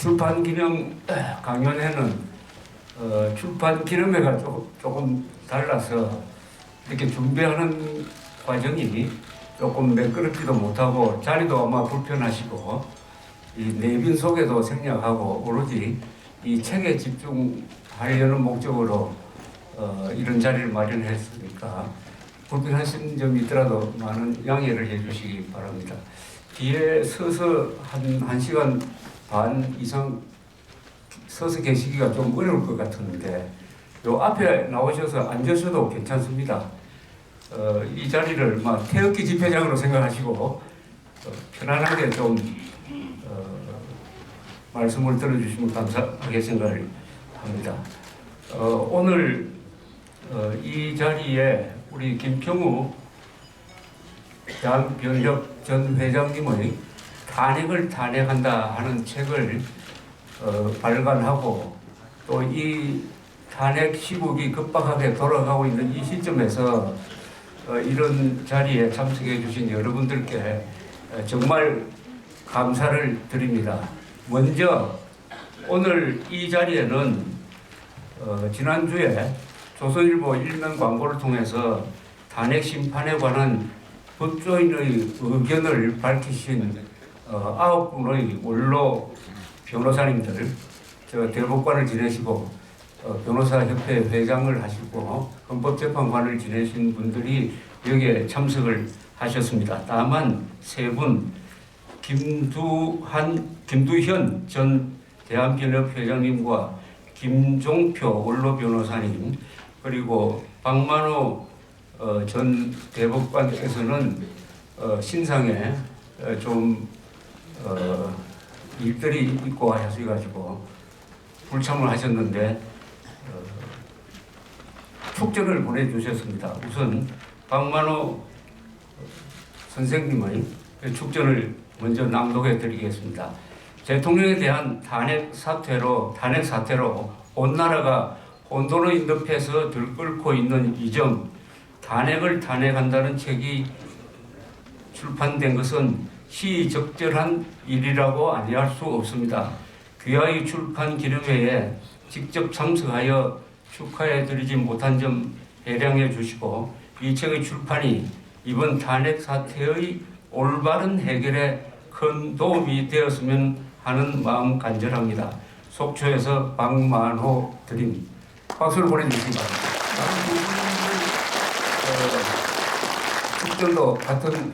출판 기념 강연회는 출판 기념회가 조금 달라서 이렇게 준비하는 과정이 조금 매끄럽지도 못하고 자리도 아마 불편하시고 이 내빈 속에도 생략하고 오로지 이 책에 집중하려는 목적으로 이런 자리를 마련했으니까 불편하신 점이 있더라도 많은 양해를 해주시기 바랍니다. 뒤에 서서 한 시간 반 이상 서서 계시기가 좀 어려울 것 같은데 요 앞에 나오셔서 앉으셔도 괜찮습니다. 이 자리를 막 태극기 집회장으로 생각하시고 편안하게 좀 말씀을 들어주시면 감사하게 생각을 합니다. 오늘 이 자리에 우리 김평우 대한변협 전 회장님의 탄핵을 탄핵한다 하는 책을 발간하고 또 이 탄핵 시국이 급박하게 돌아가고 있는 이 시점에서 이런 자리에 참석해 주신 여러분들께 정말 감사를 드립니다. 먼저 오늘 이 자리에는 지난주에 조선일보 일면 광고를 통해서 탄핵 심판에 관한 법조인의 의견을 밝히신 9분의 원로 변호사님들, 대법관을 지내시고 변호사협회 회장을 하시고 헌법재판관을 지내신 분들이 여기에 참석을 하셨습니다. 다만 세 분, 김두현 전 대한변협 회장님과 김종표 원로 변호사님 그리고 박만호 전 대법관께서는 신상에 좀 일들이 있고 하셔가지고 불참을 하셨는데 축전을 보내주셨습니다. 우선 박만호 선생님의 축전을 먼저 낭독해 드리겠습니다. 대통령에 대한 탄핵 사태로 온 나라가 혼돈의 늪에서 들끓고 있는 이 점, 탄핵을 탄핵한다는 책이 출판된 것은 시적절한 일이라고 아니할 수 없습니다. 귀하의 출판 기념회에 직접 참석하여 축하해 드리지 못한 점 해량해 주시고 이 책의 출판이 이번 탄핵 사태의 올바른 해결에 큰 도움이 되었으면 하는 마음 간절합니다. 속초에서 박만호 드림. 박수를 보내주시기 바랍니다. 축전도 같은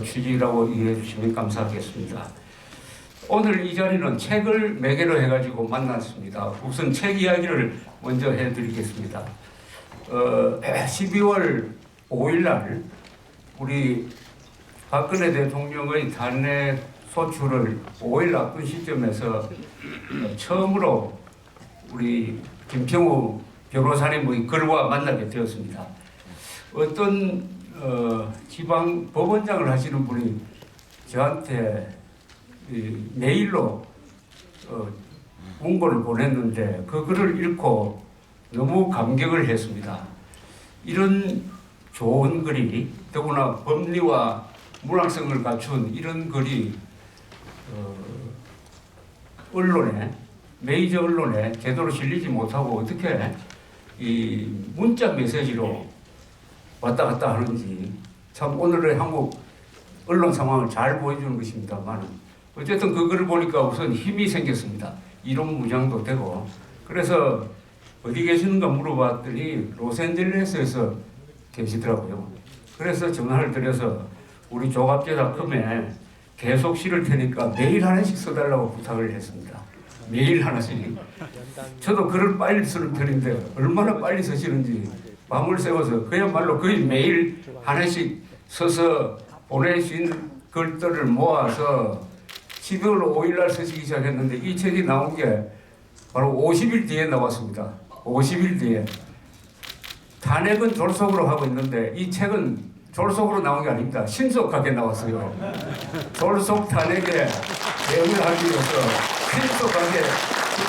취지라고 이해해 주시면 감사하겠습니다. 오늘 이 자리는 책을 매개로 해가지고 만났습니다. 우선 책 이야기를 먼저 해드리겠습니다. 12월 5일 날 우리 박근혜 대통령의 탄핵 소추를 5일 앞둔 시점에서 처음으로 우리 김평우 변호사님의 글과 만나게 되었습니다. 어떤 지방 법원장을 하시는 분이 저한테 메일로 문고를 보냈는데 그 글을 읽고 너무 감격을 했습니다. 이런 좋은 글이 더구나 법리와 문학성을 갖춘 이런 글이 언론에 메이저 언론에 제대로 실리지 못하고 어떻게 이 문자 메시지로 왔다 갔다 하는지 참 오늘의 한국 언론 상황을 잘 보여주는 것입니다만 어쨌든 그 글을 보니까 우선 힘이 생겼습니다. 이론 무장도 되고 그래서 어디 계시는가 물어봤더니 로스앤젤레스에서 계시더라고요. 그래서 전화를 드려서 우리 조갑제닷컴에 계속 실을 테니까 매일 하나씩 써달라고 부탁을 했습니다. 매일 하나씩. 저도 글을 빨리 쓰는 편인데 얼마나 빨리 쓰시는지 밤을 새워서 그야말로 거의 매일 하나씩 써서 보내신 글들을 모아서 12월 5일 날 쓰시기 시작했는데 이 책이 나온 게 바로 50일 뒤에 나왔습니다. 50일 뒤에. 탄핵은 졸속으로 하고 있는데 이 책은 졸속으로 나온 게 아닙니다. 신속하게 나왔어요. 졸속 탄핵에 대응을 하기 위해서 신속하게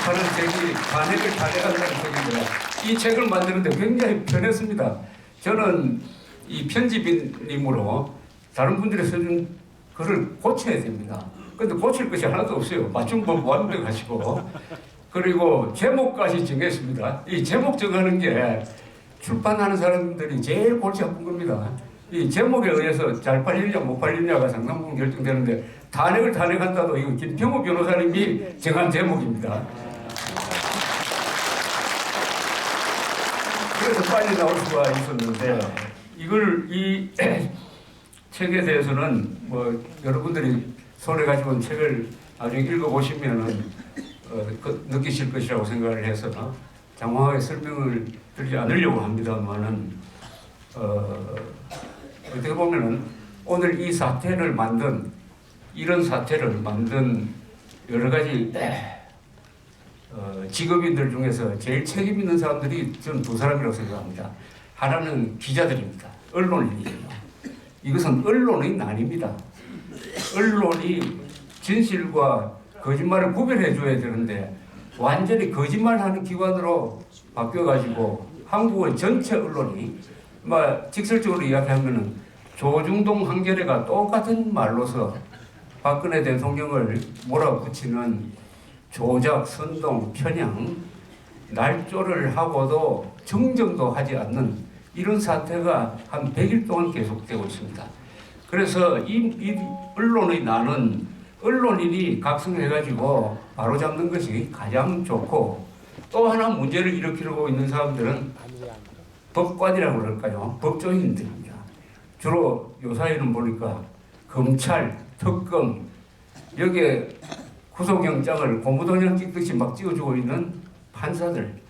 하는 책이 탄핵을 탄핵한다는 책인데 이 책을 만드는데 굉장히 편했습니다. 저는 이 편집인님으로 다른 분들이 써준 글을 고쳐야 됩니다. 근데 고칠 것이 하나도 없어요. 맞춤법 완벽 하시고. 그리고 제목까지 정했습니다. 이 제목 정하는 게 출판하는 사람들이 제일 골치 아픈 겁니다. 이 제목에 의해서 잘 팔리냐 못 팔리냐가 상당 부분 결정되는데 탄핵을 탄핵한다도 이거 김평우 변호사님이 정한 제목입니다. 그래서 빨리 나올 수가 있었는데 이걸 이 책에 대해서는 뭐 여러분들이 손에 가지고 온 책을 나중에 읽어보시면은 느끼실 것이라고 생각을 해서 장황하게 설명을 드리지 않으려고 합니다만은 어떻게 보면은 오늘 이 사태를 만든 이런 사태를 만든 여러 가지 직업인들 중에서 제일 책임 있는 사람들이 저는 두 사람이라고 생각합니다. 하나는 기자들입니다. 언론인이에요. 이것은 언론인 아닙니다. 언론이 진실과 거짓말을 구별해 줘야 되는데 완전히 거짓말하는 기관으로 바뀌어가지고 한국의 전체 언론이 직설적으로 이야기하면은 조중동 한겨레가 똑같은 말로서 박근혜 대통령을 몰아붙이는 조작, 선동, 편향, 날조를 하고도 정정도 하지 않는 이런 사태가 한 100일 동안 계속되고 있습니다. 그래서 이 언론의 나는 언론인이 각성해가지고 바로잡는 것이 가장 좋고 또 하나 문제를 일으키려고 있는 사람들은 법관이라고 그럴까요? 법조인들입니다. 주로 요사이는 보니까 검찰, 특검 여기에 구속영장을 고무동이랑 찍듯이 막 찍어주고 있는 판사들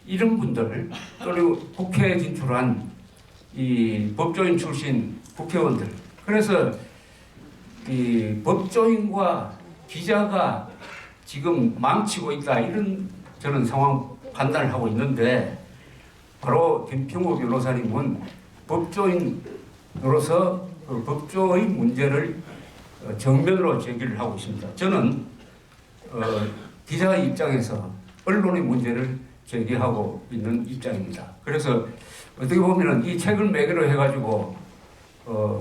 이런 분들 그리고 국회에 진출한 이 법조인 출신 국회의원들 그래서 이 법조인과 기자가 지금 망치고 있다 이런 저는 상황 판단을 하고 있는데 바로 김평우 변호사님은 법조인으로서 그 법조의 문제를 정면으로 제기를 하고 있습니다. 저는 기자의 입장에서 언론의 문제를 제기하고 있는 입장입니다. 그래서 어떻게 보면 이 책을 매개로 해가지고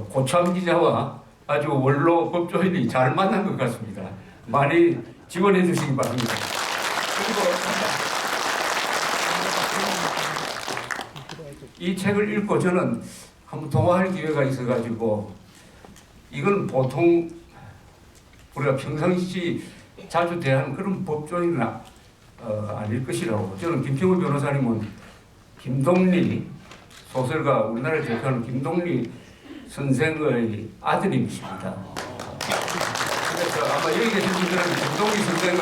고참 기자와 아주 원로 법조인이 잘 만난 것 같습니다. 많이 지원해 주시기 바랍니다. 그리고 이 책을 읽고 저는 한번 통화할 기회가 있어가지고 이건 보통 우리가 평상시 자주 대하는 그런 법조인은 아닐 것이라고. 저는 김평우 변호사님은 김동리 소설가 우리나라를 대표하는 김동리 선생의 아드님이십니다. 그래서 아마 여기 계신 분들은 김동리 선생의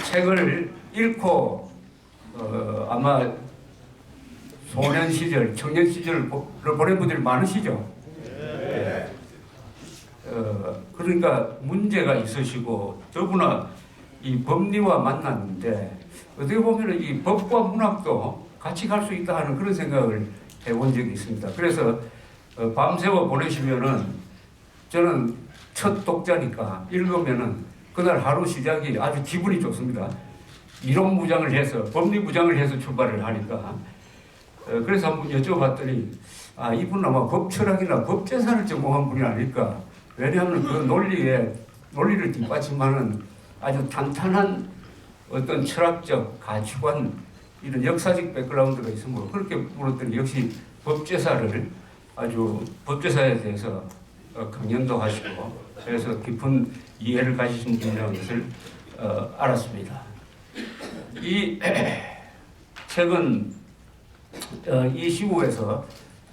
책을 읽고 아마 소년 시절, 청년 시절을 보낸 분들이 많으시죠. 네. 그러니까 문제가 있으시고 더구나 이 법리와 만났는데 어떻게 보면 이 법과 문학도 같이 갈 수 있다 하는 그런 생각을 해본 적이 있습니다. 그래서 밤새워 보내시면은 저는 첫 독자니까 읽으면은 그날 하루 시작이 아주 기분이 좋습니다. 이론 무장을 해서 법리 무장을 해서 출발을 하니까 그래서 한번 여쭤봤더니 이분은 아마 법철학이나 법재산을 전공한 분이 아닐까. 왜냐하면 그 논리를 뒷받침하는 아주 탄탄한 어떤 철학적 가치관 이런 역사적 백그라운드가 있으므로 그렇게 물었더니 역시 법제사를 아주 법제사에 대해서 강연도 하시고 그래서 깊은 이해를 가지신 분이라는 것을 알았습니다. 이 책은 이 시국에서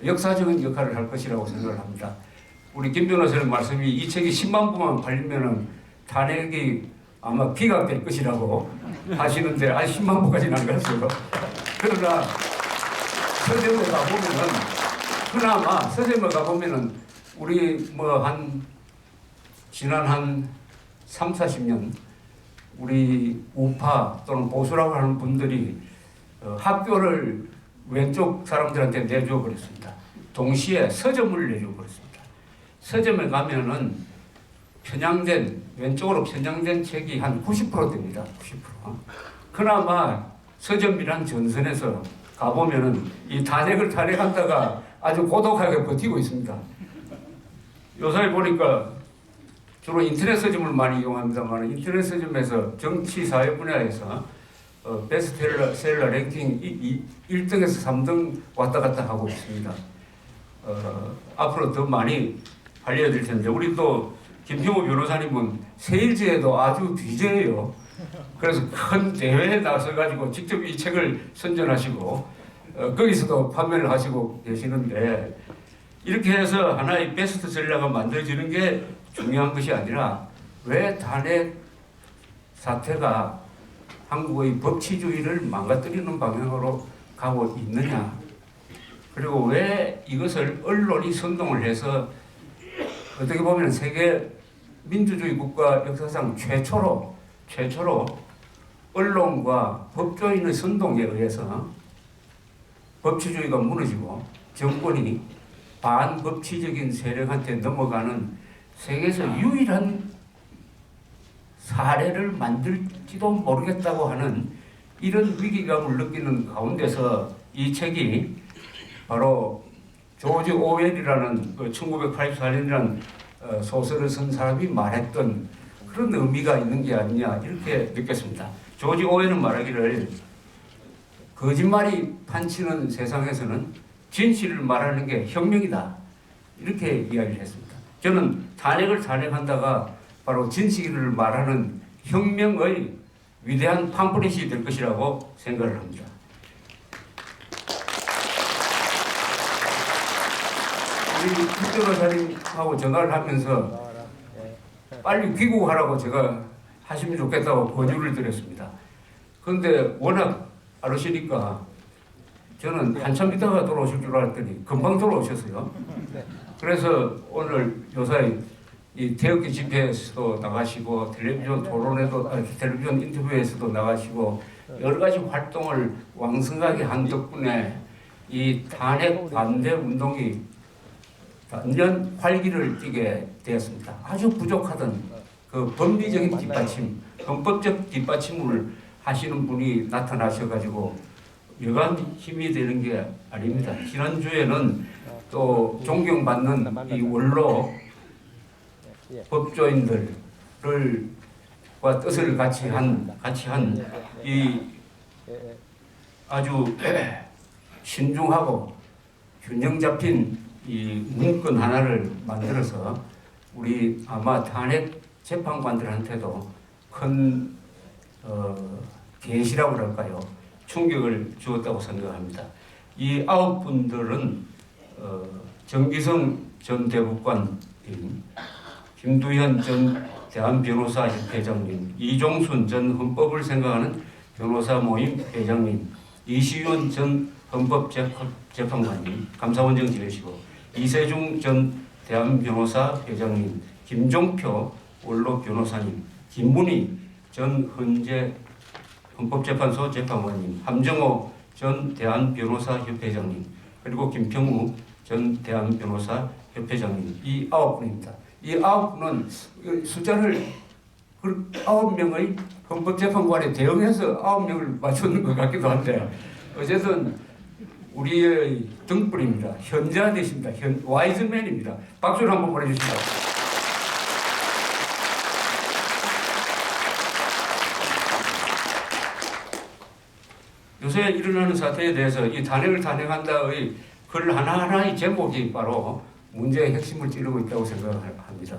역사적인 역할을 할 것이라고 생각을 합니다. 우리 김 변호사님 말씀이 이 책이 10만 부만 팔리면은 탄핵이 아마 기각될 것이라고 하시는데 10만 부까지는 안 갔어요. 그러나 서점에 가보면은 그나마 서점에 가보면은 우리 지난 한 3, 40년 우리 우파 또는 보수라고 하는 분들이 학교를 왼쪽 사람들한테 내줘 버렸습니다. 동시에 서점을 내줘 버렸습니다. 서점에 가면은 왼쪽으로 편향된 책이 한 90% 됩니다. 90%. 그나마 서점이란 전선에서 가보면은 이 탄핵한다가 아주 고독하게 버티고 있습니다. 요사이 보니까 주로 인터넷 서점을 많이 이용합니다만 인터넷 서점에서 정치 사회 분야에서 베스트셀러 랭킹 1등에서 3등 왔다 갔다 하고 있습니다. 앞으로 더 많이 알려드릴 텐데 우리 또 김평우 변호사님은 세일즈에도 아주 뒤져요. 그래서 큰 대회에 나서가지고 직접 이 책을 선전하시고 거기서도 판매를 하시고 계시는데 이렇게 해서 하나의 베스트셀러가 만들어지는 게 중요한 것이 아니라 왜 탄핵 사태가 한국의 법치주의를 망가뜨리는 방향으로 가고 있느냐, 그리고 왜 이것을 언론이 선동을 해서 어떻게 보면 세계 민주주의 국가 역사상 최초로 언론과 법조인의 선동에 의해서 법치주의가 무너지고 정권이 반법치적인 세력한테 넘어가는 세계에서 유일한 사례를 만들지도 모르겠다고 하는 이런 위기감을 느끼는 가운데서 이 책이 바로 조지 오웰이라는 1984년이라는 소설을 쓴 사람이 말했던 그런 의미가 있는 게 아니냐 이렇게 느꼈습니다. 조지 오웰은 말하기를 거짓말이 판치는 세상에서는 진실을 말하는 게 혁명이다 이렇게 이야기를 했습니다. 저는 탄핵을 탄핵한다가 바로 진실을 말하는 혁명의 위대한 팜플렛이 될 것이라고 생각을 합니다. 우리 국 변호사님하고 전화를 하면서 빨리 귀국하라고 제가 하시면 좋겠다고 권유를 드렸습니다. 그런데 워낙 알으시니까 저는 한참 있다가 돌아오실 줄 알았더니 금방 돌아오셨어요. 그래서 오늘 요사이 이 태극기 집회에서도 나가시고 텔레비전 토론에도 텔레비전 인터뷰에서도 나가시고 여러 가지 활동을 왕성하게 한 덕분에 이 탄핵 반대 운동이 완전 활기를 띠게 되었습니다. 아주 부족하던 그 법리적인 뒷받침, 헌법적 뒷받침을 하시는 분이 나타나셔가지고 여간 힘이 되는 게 아닙니다. 지난주에는 또 존경받는 이 원로 법조인들과 뜻을 같이 한 이 아주 신중하고 균형 잡힌 이 문건 하나를 만들어서 우리 아마 탄핵 재판관들한테도 큰 계시라고 그럴까요? 충격을 주었다고 생각합니다. 이 9분들은 정기성 전 대법관님, 김두현 전 대한변호사협회장님, 이종순 전 헌법을 생각하는 변호사 모임 회장님, 이시윤 전 헌법재판관님, 감사원장 지내시고, 이세중 전 대한변호사회장님, 김종표 원로 변호사님, 김문희 전 헌재 헌법재판소 재판관님, 함정호 전 대한변호사협회장님, 그리고 김평우 전 대한변호사협회장님, 이 9분입니다. 이 9분은 숫자를 9명의 헌법재판관에 대응해서 9명을 맞추는 것 같기도 한데 어쨌든 우리의 등불입니다. 현자 되십니다. 와이즈맨입니다. 박수를 한번 보내주시죠. 요새 일어나는 사태에 대해서 이 탄핵을 탄핵한다의 글 하나하나의 제목이 바로 문제의 핵심을 찌르고 있다고 생각합니다.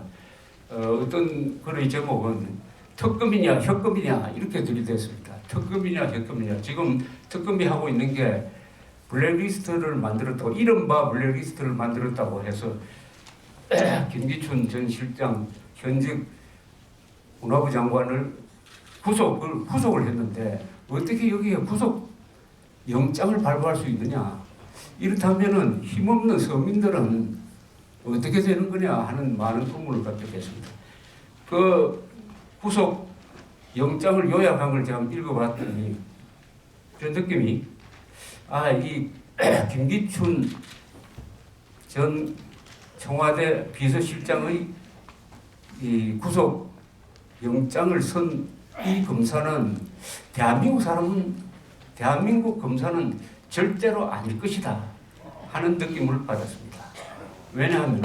어떤 글의 제목은 특검이냐 혁검이냐 이렇게 들이댔습니다. 특검이냐 혁검이냐. 지금 특검이 하고 있는 게 블랙리스트를 만들었다고, 이른바 블랙리스트를 만들었다고 해서 김기춘 전 실장 현직 문화부 장관을 구속을 했는데 어떻게 여기에 구속 영장을 발부할 수 있느냐. 이렇다면은 힘없는 서민들은 어떻게 되는 거냐 하는 많은 의문을 갖게 됐습니다. 그 구속 영장을 요약한 걸 제가 읽어봤더니 그런 느낌이, 이 김기춘 전 청와대 비서실장의 이 구속 영장을 쓴 이 검사는 대한민국 검사는 절대로 아닐 것이다 하는 느낌을 받았습니다. 왜냐하면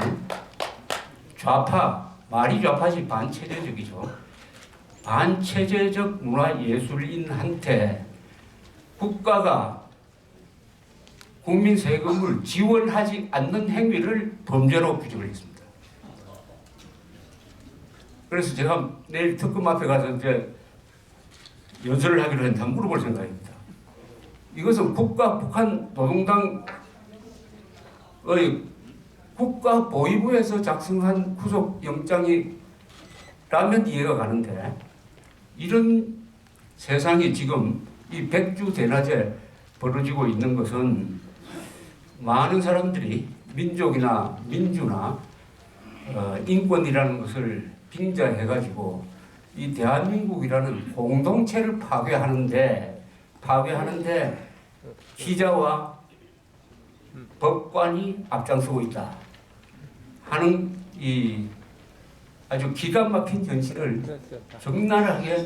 좌파 말이 좌파지 반체제적이죠. 반체제적 문화예술인한테 국가가 국민 세금을 지원하지 않는 행위를 범죄로 규정을 했습니다. 그래서 제가 내일 특검 앞에 가서 이제 연설을 하기로 했는데 한번 물어볼 생각입니다. 이것은 북한 노동당의 국가 보위부에서 작성한 구속영장이라면 이해가 가는데, 이런 세상이 지금 이 백주 대낮에 벌어지고 있는 것은 많은 사람들이 민족이나 민주나 인권이라는 것을 빙자해가지고 이 대한민국이라는 공동체를 파괴하는데 기자와 법관이 앞장서고 있다 하는 이 아주 기가 막힌 현실을 적나라하게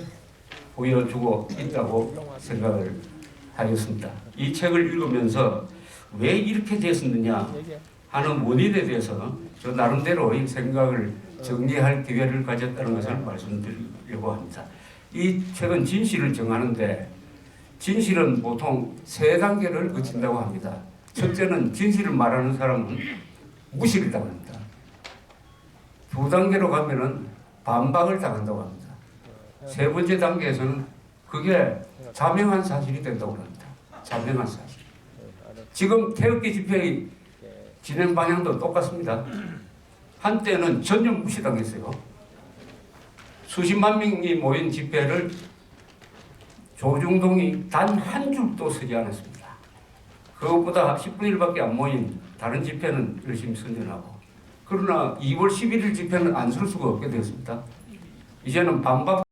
보여주고 있다고 생각을 하였습니다. 이 책을 읽으면서 왜 이렇게 됐었느냐 하는 원인에 대해서 저 나름대로 이 생각을 정리할 기회를 가졌다는 것을 말씀드리려고 합니다. 이 책은 진실을 정하는데, 진실은 보통 세 단계를 거친다고 합니다. 첫째는 진실을 말하는 사람은 무시를 당합니다. 두 단계로 가면은 반박을 당한다고 합니다. 세 번째 단계에서는 그게 자명한 사실이 된다고 합니다. 자명한 사실. 지금 태극기 집회의 진행 방향도 똑같습니다. 한때는 전혀 무시당했어요. 수십만 명이 모인 집회를 조중동이 단 한 줄도 쓰지 않았습니다. 그것보다 10분의 1밖에 안 모인 다른 집회는 열심히 선전하고, 그러나 2월 11일 집회는 안 쓸 수가 없게 되었습니다. 이제는 반박